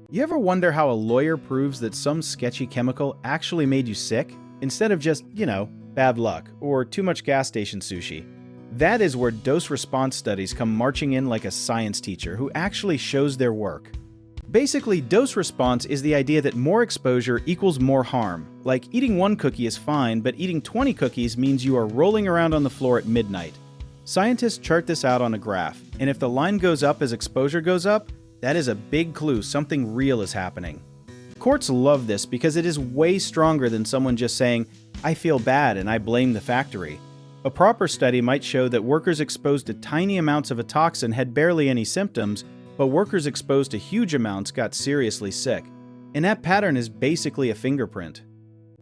You ever wonder how a lawyer proves that some sketchy chemical actually made you sick, instead of just, bad luck or too much gas station sushi? That is where dose-response studies come marching in like a science teacher who actually shows their work. Basically, dose response is the idea that more exposure equals more harm. Like eating one cookie is fine, but eating 20 cookies means you are rolling around on the floor at midnight. Scientists chart this out on a graph, and if the line goes up as exposure goes up, that is a big clue something real is happening. Courts love this because it is way stronger than someone just saying, "I feel bad and I blame the factory." A proper study might show that workers exposed to tiny amounts of a toxin had barely any symptoms, but workers exposed to huge amounts got seriously sick. And that pattern is basically a fingerprint.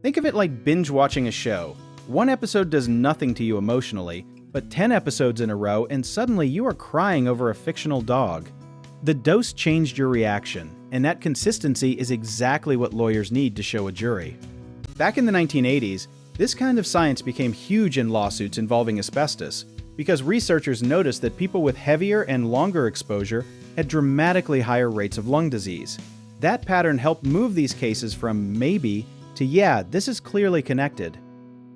Think of it like binge-watching a show. One episode does nothing to you emotionally, but 10 episodes in a row and suddenly you are crying over a fictional dog. The dose changed your reaction, and that consistency is exactly what lawyers need to show a jury. Back in the 1980s, this kind of science became huge in lawsuits involving asbestos, because researchers noticed that people with heavier and longer exposure had dramatically higher rates of lung disease. That pattern helped move these cases from maybe to yeah, this is clearly connected.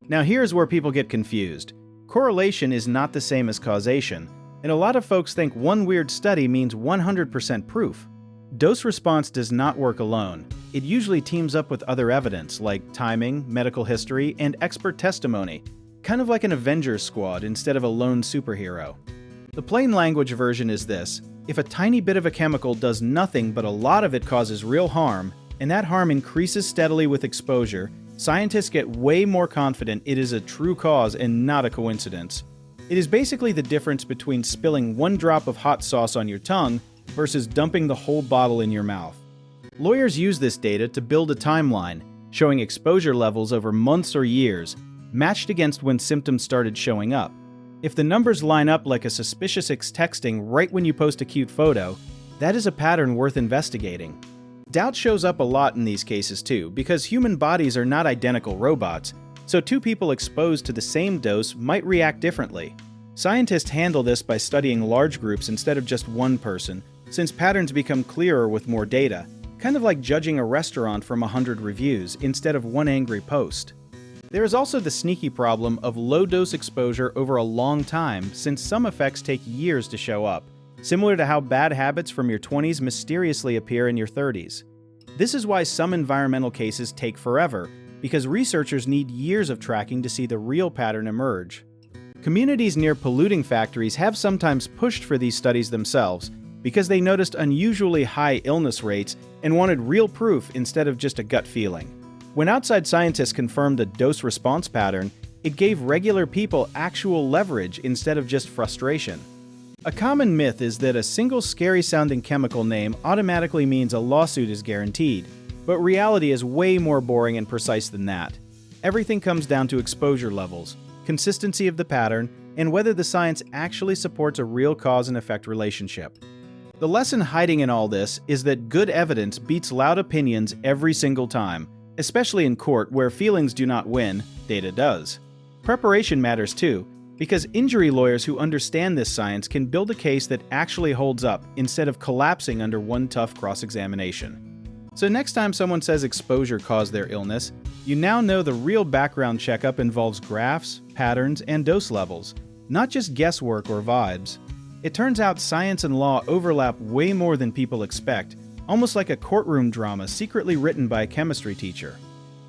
Now here's where people get confused. Correlation is not the same as causation, and a lot of folks think one weird study means 100% proof. Dose response does not work alone. It usually teams up with other evidence like timing, medical history, and expert testimony, kind of like an Avengers squad instead of a lone superhero. The plain language version is this: if a tiny bit of a chemical does nothing but a lot of it causes real harm, and that harm increases steadily with exposure, scientists get way more confident it is a true cause and not a coincidence. It is basically the difference between spilling one drop of hot sauce on your tongue versus dumping the whole bottle in your mouth. Lawyers use this data to build a timeline, showing exposure levels over months or years, matched against when symptoms started showing up. If the numbers line up like a suspicious texting right when you post a cute photo, that is a pattern worth investigating. Doubt shows up a lot in these cases too, because human bodies are not identical robots, so two people exposed to the same dose might react differently. Scientists handle this by studying large groups instead of just one person, since patterns become clearer with more data, kind of like judging a restaurant from 100 reviews instead of one angry post. There is also the sneaky problem of low-dose exposure over a long time, since some effects take years to show up, similar to how bad habits from your 20s mysteriously appear in your 30s. This is why some environmental cases take forever, because researchers need years of tracking to see the real pattern emerge. Communities near polluting factories have sometimes pushed for these studies themselves, because they noticed unusually high illness rates and wanted real proof instead of just a gut feeling. When outside scientists confirmed a dose-response pattern, it gave regular people actual leverage instead of just frustration. A common myth is that a single scary-sounding chemical name automatically means a lawsuit is guaranteed, but reality is way more boring and precise than that. Everything comes down to exposure levels, consistency of the pattern, and whether the science actually supports a real cause and effect relationship. The lesson hiding in all this is that good evidence beats loud opinions every single time, especially in court where feelings do not win, data does. Preparation matters too, because injury lawyers who understand this science can build a case that actually holds up instead of collapsing under one tough cross-examination. So next time someone says exposure caused their illness, you now know the real background checkup involves graphs, patterns, and dose levels, not just guesswork or vibes. It turns out science and law overlap way more than people expect, almost like a courtroom drama secretly written by a chemistry teacher.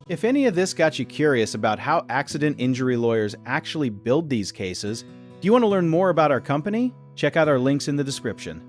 If any of this got you curious about how accident injury lawyers actually build these cases, do you want to learn more about our company? Check out our links in the description.